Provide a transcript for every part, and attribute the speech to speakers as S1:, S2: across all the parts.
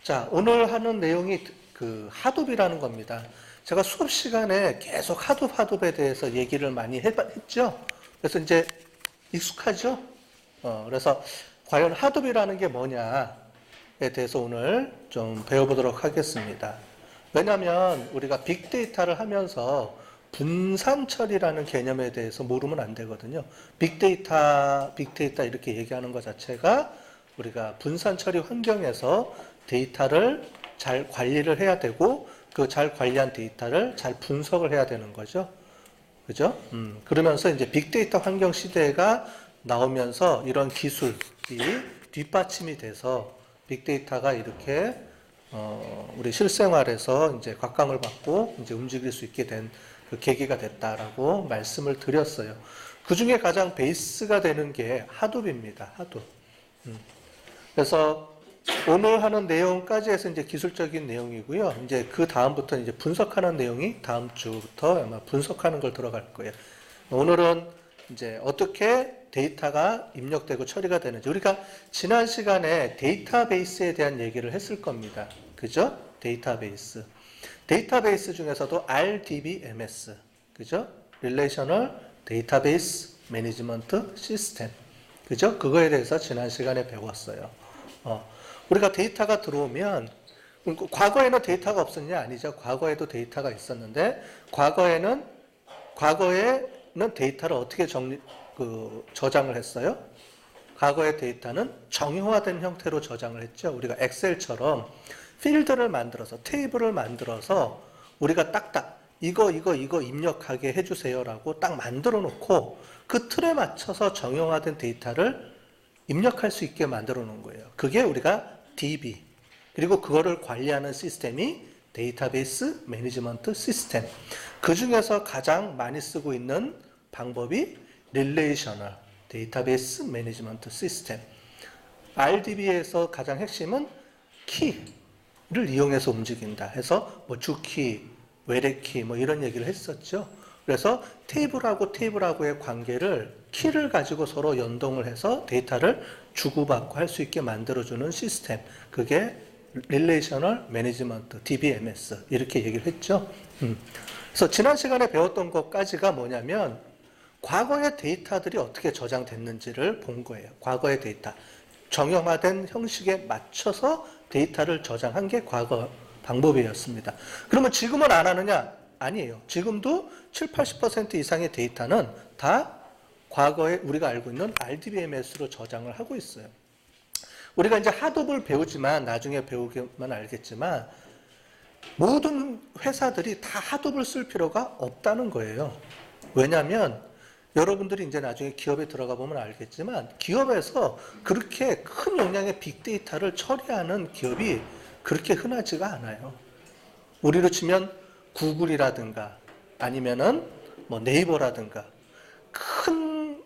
S1: 자, 오늘 하는 내용이 그 하둡이라는 겁니다. 제가 수업 시간에 계속 하둡에 대해서 얘기를 많이 했죠. 그래서 이제 익숙하죠. 그래서 과연 하둡이라는 게 뭐냐에 대해서 오늘 좀 배워보도록 하겠습니다. 왜냐하면 우리가 빅데이터를 하면서 분산 처리라는 개념에 대해서 모르면 안 되거든요. 빅데이터 이렇게 얘기하는 것 자체가 우리가 분산 처리 환경에서 데이터를 잘 관리를 해야 되고 그 잘 관리한 데이터를 잘 분석을 해야 되는 거죠. 그죠? 그러면서 이제 빅데이터 환경 시대가 나오면서 이런 기술이 뒷받침이 돼서 빅데이터가 이렇게 우리 실생활에서 이제 각광을 받고 이제 움직일 수 있게 된 그 계기가 됐다라고 말씀을 드렸어요. 그 중에 가장 베이스가 되는 게 하둡입니다. 하둡. 그래서 오늘 하는 내용까지 해서 이제 기술적인 내용이고요. 이제 그 다음부터 이제 분석하는 내용이 다음 주부터 아마 분석하는 걸 들어갈 거예요. 오늘은 이제 어떻게 데이터가 입력되고 처리가 되는지. 우리가 지난 시간에 데이터베이스에 대한 얘기를 했을 겁니다. 그죠? 데이터베이스. 데이터베이스 중에서도 RDBMS. 그죠? Relational Database Management System. 그죠? 그거에 대해서 지난 시간에 배웠어요. 우리가 데이터가 들어오면 과거에는 데이터가 없었냐? 아니죠. 과거에도 데이터가 있었는데 과거에는 데이터를 어떻게 저장을 했어요? 과거의 데이터는 정형화된 형태로 저장을 했죠. 우리가 엑셀처럼 필드를 만들어서 테이블을 만들어서 우리가 딱딱 이거 입력하게 해주세요라고 딱 만들어 놓고 그 틀에 맞춰서 정형화된 데이터를 입력할 수 있게 만들어 놓은 거예요. 그게 우리가 DB. 그리고 그거를 관리하는 시스템이 데이터베이스 매니지먼트 시스템. 그 중에서 가장 많이 쓰고 있는 방법이 릴레이셔널 데이터베이스 매니지먼트 시스템. RDB에서 가장 핵심은 키를 이용해서 움직인다 해서 뭐 주키, 외래키 뭐 이런 얘기를 했었죠. 그래서 테이블하고의 관계를 키를 가지고 서로 연동을 해서 데이터를 주고받고 할 수 있게 만들어주는 시스템. 그게 Relational Management, DBMS 이렇게 얘기를 했죠. 그래서 지난 시간에 배웠던 것까지가 뭐냐면 과거의 데이터들이 어떻게 저장됐는지를 본 거예요. 과거의 데이터. 정형화된 형식에 맞춰서 데이터를 저장한 게 과거 방법이었습니다. 그러면 지금은 안 하느냐? 아니에요. 지금도 70~80% 이상의 데이터는 다 과거에 우리가 알고 있는 RDBMS로 저장을 하고 있어요. 우리가 이제 하둡을 배우지만 나중에 배우기만 알겠지만 모든 회사들이 다 하둡을 쓸 필요가 없다는 거예요. 왜냐하면 여러분들이 이제 나중에 기업에 들어가 보면 알겠지만 기업에서 그렇게 큰 용량의 빅데이터를 처리하는 기업이 그렇게 흔하지가 않아요. 우리로 치면 구글이라든가 아니면은 뭐 네이버라든가 큰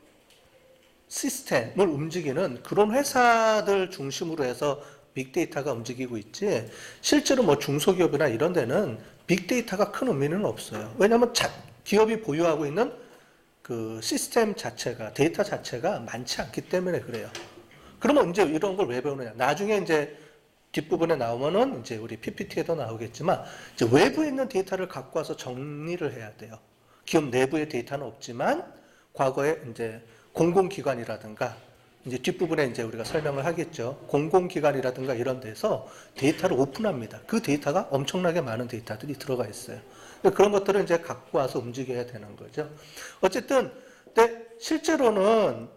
S1: 시스템을 움직이는 그런 회사들 중심으로 해서 빅데이터가 움직이고 있지 실제로 뭐 중소기업이나 이런 데는 빅데이터가 큰 의미는 없어요. 왜냐하면 기업이 보유하고 있는 그 시스템 자체가 데이터 자체가 많지 않기 때문에 그래요. 그러면 이제 이런 걸 왜 배우느냐? 나중에 이제 뒷부분에 나오면은 이제 우리 PPT에도 나오겠지만 이제 외부에 있는 데이터를 갖고 와서 정리를 해야 돼요. 기업 내부의 데이터는 없지만 과거에 이제 공공기관이라든가 이제 뒷부분에 이제 우리가 설명을 하겠죠. 공공기관이라든가 이런 데서 데이터를 오픈합니다. 그 데이터가 엄청나게 많은 데이터들이 들어가 있어요. 그런 것들을 이제 갖고 와서 움직여야 되는 거죠. 어쨌든 근데 실제로는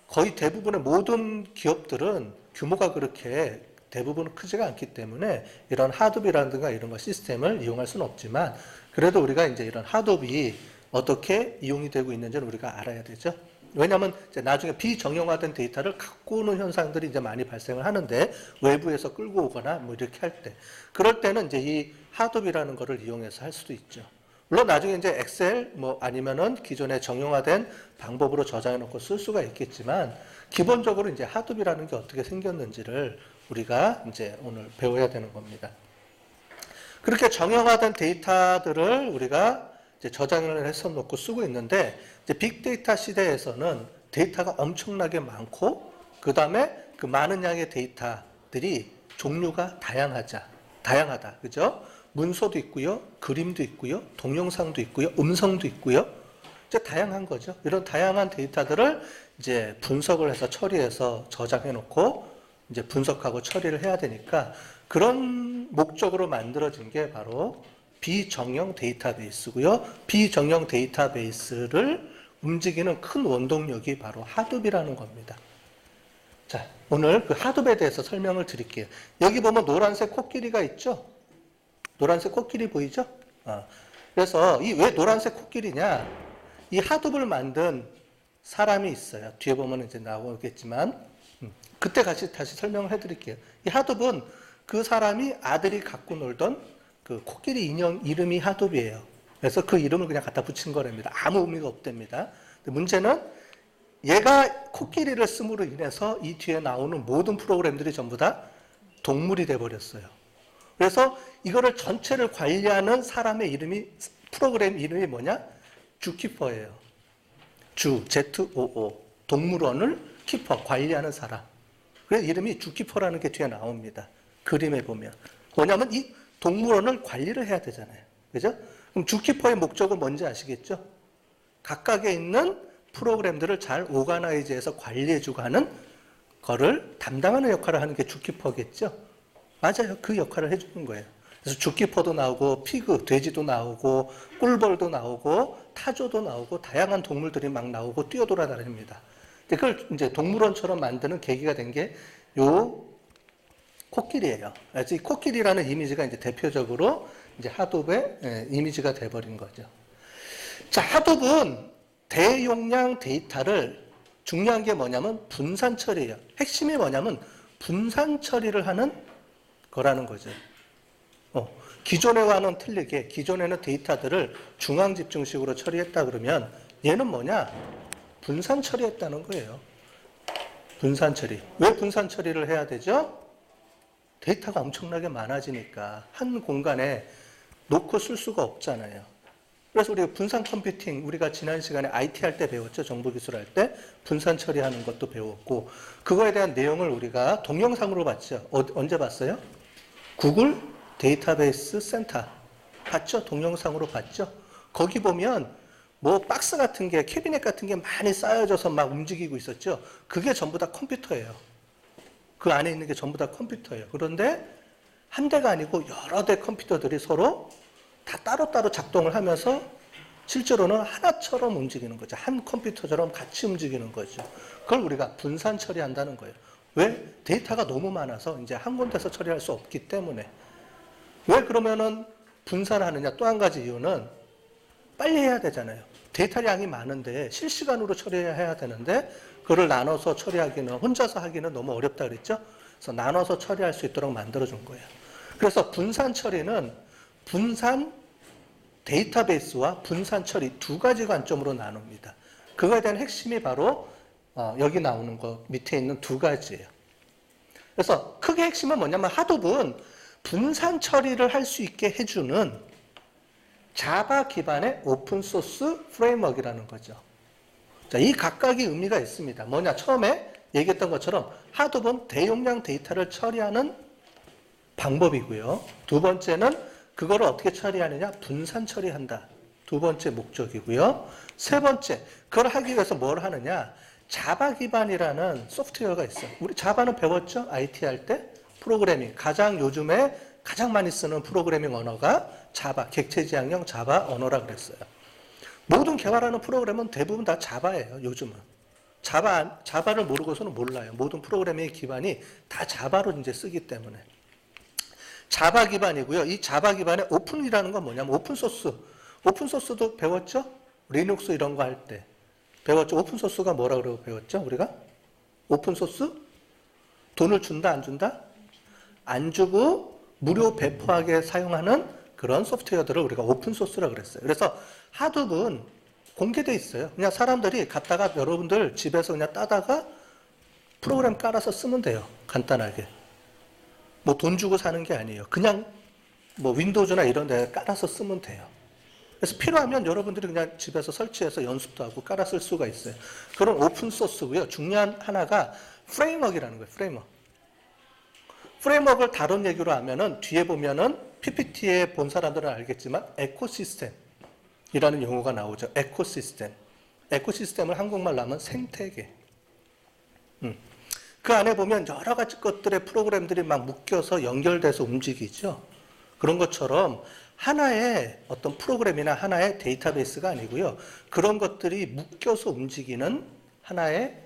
S1: 거의 대부분의 모든 기업들은 규모가 그렇게 대부분 크지가 않기 때문에 이런 하둡이라든가 이런 거 시스템을 이용할 수는 없지만 그래도 우리가 이제 이런 하둡이 어떻게 이용이 되고 있는지는 우리가 알아야 되죠. 왜냐하면 이제 나중에 비정형화된 데이터를 갖고 오는 현상들이 이제 많이 발생을 하는데 외부에서 끌고 오거나 뭐 이렇게 할 때 그럴 때는 이제 이 하둡이라는 거를 이용해서 할 수도 있죠. 물론 나중에 이제 엑셀 뭐 아니면은 기존에 정형화된 방법으로 저장해 놓고 쓸 수가 있겠지만 기본적으로 이제 하둡이라는 게 어떻게 생겼는지를 우리가 이제 오늘 배워야 되는 겁니다. 그렇게 정형화된 데이터들을 우리가 이제 저장을 해서 놓고 쓰고 있는데 이제 빅데이터 시대에서는 데이터가 엄청나게 많고 그 다음에 그 많은 양의 데이터들이 종류가 다양하다. 그죠? 문서도 있고요. 그림도 있고요. 동영상도 있고요. 음성도 있고요. 이제 다양한 거죠. 이런 다양한 데이터들을 이제 분석을 해서 처리해서 저장해 놓고 이제 분석하고 처리를 해야 되니까 그런 목적으로 만들어진 게 바로 비정형 데이터베이스고요. 비정형 데이터베이스를 움직이는 큰 원동력이 바로 하둡이라는 겁니다. 자, 오늘 그 하둡에 대해서 설명을 드릴게요. 여기 보면 노란색 코끼리가 있죠? 노란색 코끼리 보이죠? 그래서 이 왜 노란색 코끼리냐? 이 하둡을 만든 사람이 있어요. 뒤에 보면 이제 나오겠지만, 그때 다시 설명을 해드릴게요. 이 하둡은 그 사람이 아들이 갖고 놀던 그 코끼리 인형 이름이 하둡이에요. 그래서 그 이름을 그냥 갖다 붙인 거랍니다. 아무 의미가 없답니다. 문제는 얘가 코끼리를 씀으로 인해서 이 뒤에 나오는 모든 프로그램들이 전부 다 동물이 돼버렸어요. 그래서 이거를 전체를 관리하는 사람의 이름이, 프로그램 이름이 뭐냐? 주키퍼예요. ZOO. 동물원을 키퍼, 관리하는 사람. 그래서 이름이 주키퍼라는 게 뒤에 나옵니다. 그림에 보면. 뭐냐면 이 동물원을 관리를 해야 되잖아요. 그죠? 그럼 주키퍼의 목적은 뭔지 아시겠죠? 각각에 있는 프로그램들을 잘 오가나이즈해서 관리해주고 하는 거를 담당하는 역할을 하는 게 주키퍼겠죠? 맞아요. 그 역할을 해주는 거예요. 그래서 주키퍼도 나오고, 피그, 돼지도 나오고, 꿀벌도 나오고, 타조도 나오고, 다양한 동물들이 막 나오고, 뛰어돌아다닙니다. 그걸 이제 동물원처럼 만드는 계기가 된 게 요 코끼리예요. 그래서 이 코끼리라는 이미지가 이제 대표적으로 이제 하둡의 이미지가 돼버린 거죠. 자, 하둡은 대용량 데이터를 중요한 게 뭐냐면 분산 처리예요. 핵심이 뭐냐면 분산 처리를 하는 거라는 거죠. 기존에와는 틀리게 기존에는 데이터들을 중앙 집중식으로 처리했다 그러면 얘는 뭐냐? 분산 처리했다는 거예요. 분산 처리. 왜 분산 처리를 해야 되죠? 데이터가 엄청나게 많아지니까 한 공간에 놓고 쓸 수가 없잖아요. 그래서 우리가 분산 컴퓨팅, 우리가 지난 시간에 IT 할 때 배웠죠. 정보기술 할 때 분산 처리하는 것도 배웠고 그거에 대한 내용을 우리가 동영상으로 봤죠. 언제 봤어요? 구글 데이터베이스 센터 봤죠? 동영상으로 봤죠? 거기 보면 뭐 박스 같은 게, 캐비넷 같은 게 많이 쌓여져서 막 움직이고 있었죠? 그게 전부 다 컴퓨터예요. 그 안에 있는 게 전부 다 컴퓨터예요. 그런데 한 대가 아니고 여러 대 컴퓨터들이 서로 다 따로따로 작동을 하면서 실제로는 하나처럼 움직이는 거죠. 한 컴퓨터처럼 같이 움직이는 거죠. 그걸 우리가 분산 처리한다는 거예요. 왜? 데이터가 너무 많아서 이제 한 군데서 처리할 수 없기 때문에. 왜 그러면은 분산하느냐? 또 한 가지 이유는 빨리 해야 되잖아요. 데이터량이 많은데 실시간으로 처리해야 되는데 그걸 나눠서 처리하기는, 혼자서 하기는 너무 어렵다 그랬죠? 그래서 나눠서 처리할 수 있도록 만들어준 거예요. 그래서 분산 처리는 분산 데이터베이스와 분산 처리 두 가지 관점으로 나눕니다. 그거에 대한 핵심이 바로 여기 나오는 거 밑에 있는 두 가지예요. 그래서 크게 핵심은 뭐냐면 하둡은 분산 처리를 할 수 있게 해주는 자바 기반의 오픈소스 프레임워크라는 거죠. 자, 이 각각의 의미가 있습니다. 뭐냐? 처음에 얘기했던 것처럼 하둡은 대용량 데이터를 처리하는 방법이고요. 두 번째는 그거를 어떻게 처리하느냐? 분산 처리한다. 두 번째 목적이고요. 세 번째, 그걸 하기 위해서 뭘 하느냐? 자바 기반이라는 소프트웨어가 있어요. 우리 자바는 배웠죠? IT 할 때? 프로그래밍. 요즘에 가장 많이 쓰는 프로그래밍 언어가 자바, 객체 지향형 자바 언어라 그랬어요. 모든 개발하는 프로그램은 대부분 다 자바예요, 요즘은. 자바를 모르고서는 몰라요. 모든 프로그래밍의 기반이 다 자바로 이제 쓰기 때문에. 자바 기반이고요. 이 자바 기반의 오픈이라는 건 뭐냐면 오픈소스. 오픈소스도 배웠죠? 리눅스 이런 거 할 때. 배웠죠? 오픈소스가 뭐라 그러고 배웠죠? 우리가? 오픈소스? 돈을 준다, 안 준다? 안 주고 무료 배포하게 사용하는 그런 소프트웨어들을 우리가 오픈소스라 그랬어요. 그래서 하둡은 공개돼 있어요. 그냥 사람들이 갖다가 여러분들 집에서 그냥 따다가 프로그램 깔아서 쓰면 돼요. 간단하게. 뭐 돈 주고 사는 게 아니에요. 그냥 뭐 윈도우즈나 이런 데 깔아서 쓰면 돼요. 그래서 필요하면 여러분들이 그냥 집에서 설치해서 연습도 하고 깔아 쓸 수가 있어요. 그런 오픈소스고요. 중요한 하나가 프레임워크라는 거예요. 프레임워크. 프레임워크를 다른 얘기로 하면은 뒤에 보면은 PPT에 본 사람들은 알겠지만 에코시스템이라는 용어가 나오죠. 에코시스템. 에코시스템을 한국말로 하면 생태계. 그 안에 보면 여러 가지 것들의 프로그램들이 막 묶여서 연결돼서 움직이죠. 그런 것처럼 하나의 어떤 프로그램이나 하나의 데이터베이스가 아니고요. 그런 것들이 묶여서 움직이는 하나의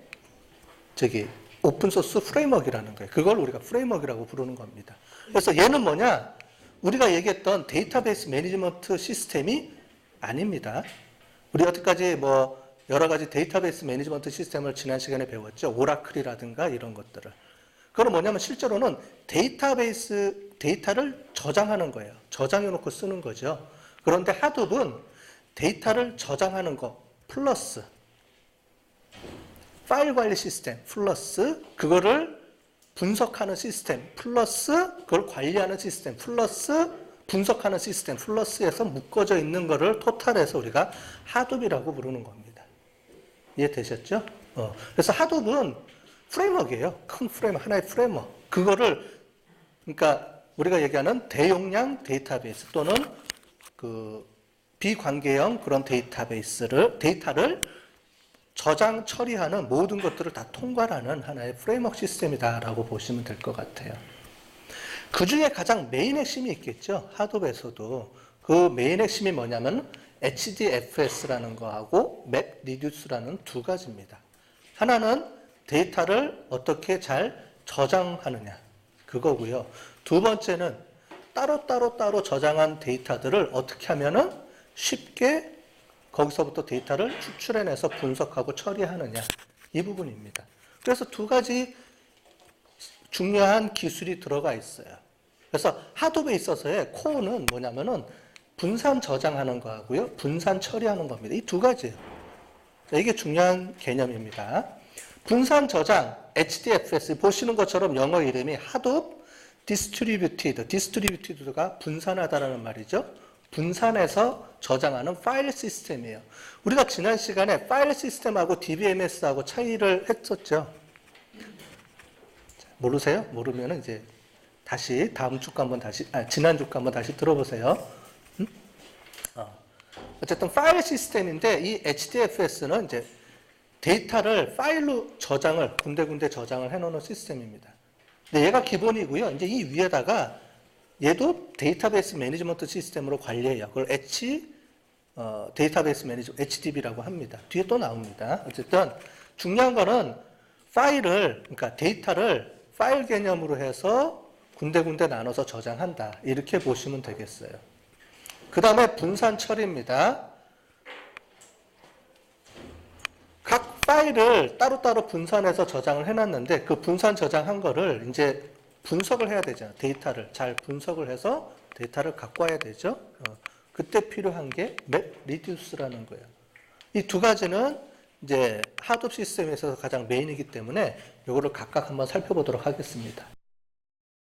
S1: 오픈소스 프레임워크라는 거예요. 그걸 우리가 프레임워크라고 부르는 겁니다. 그래서 얘는 뭐냐? 우리가 얘기했던 데이터베이스 매니지먼트 시스템이 아닙니다. 우리 여태까지 뭐 여러 가지 데이터베이스 매니지먼트 시스템을 지난 시간에 배웠죠. 오라클이라든가 이런 것들을. 그건 뭐냐면 실제로는 데이터를 저장하는 거예요. 저장해 놓고 쓰는 거죠. 그런데 하둡은 데이터를 저장하는 거 플러스 파일 관리 시스템 플러스 그거를 분석하는 시스템 플러스 그걸 관리하는 시스템 플러스 분석하는 시스템 플러스에서 묶어져 있는 거를 토탈해서 우리가 하둡이라고 부르는 겁니다. 이해되셨죠? 그래서 하둡은 프레임워크예요. 큰 프레임워크, 하나의 프레임워크. 그거를 그러니까 우리가 얘기하는 대용량 데이터베이스 또는 그 비관계형 그런 데이터를 저장 처리하는 모든 것들을 다 통괄하는 하나의 프레임워크 시스템이다라고 보시면 될 것 같아요. 그 중에 가장 메인 핵심이 있겠죠. 하둡에서도 그 메인 핵심이 뭐냐면 HDFS라는 거하고 MapReduce라는 두 가지입니다. 하나는 데이터를 어떻게 잘 저장하느냐 그거고요. 두 번째는 따로 저장한 데이터들을 어떻게 하면은 쉽게 거기서부터 데이터를 추출해내서 분석하고 처리하느냐 이 부분입니다. 그래서 두 가지 중요한 기술이 들어가 있어요. 그래서 하둡에 있어서의 코어는 뭐냐면은 분산 저장하는 거하고요. 분산 처리하는 겁니다. 이 두 가지예요. 이게 중요한 개념입니다. 분산 저장, HDFS 보시는 것처럼 영어 이름이 하둡 디스트리뷰티드가 분산하다라는 말이죠. 분산해서 저장하는 파일 시스템이에요. 우리가 지난 시간에 파일 시스템하고 DBMS하고 차이를 했었죠. 모르세요? 모르면 이제 다시 다음 주 거 한번 지난 주 거 한번 다시 들어보세요. 어쨌든 파일 시스템인데 이 HDFS는 이제 데이터를 파일로 군데군데 저장을 해놓는 시스템입니다. 근데 얘가 기본이고요. 이제 이 위에다가 얘도 데이터베이스 매니지먼트 시스템으로 관리해요. 그걸 데이터베이스 매니지먼트 HDB라고 합니다. 뒤에 또 나옵니다. 어쨌든 중요한 거는 그러니까 데이터를 파일 개념으로 해서 군데군데 나눠서 저장한다. 이렇게 보시면 되겠어요. 그 다음에 분산 처리입니다. 각 파일을 따로따로 분산해서 저장을 해놨는데 그 분산 저장한 거를 이제 분석을 해야 되잖아요. 데이터를 잘 분석을 해서 데이터를 갖고 와야 되죠. 그때 필요한 게 MapReduce라는 거예요. 이 두 가지는 이제 하둡 시스템에서 가장 메인이기 때문에 이거를 각각 한번 살펴보도록 하겠습니다.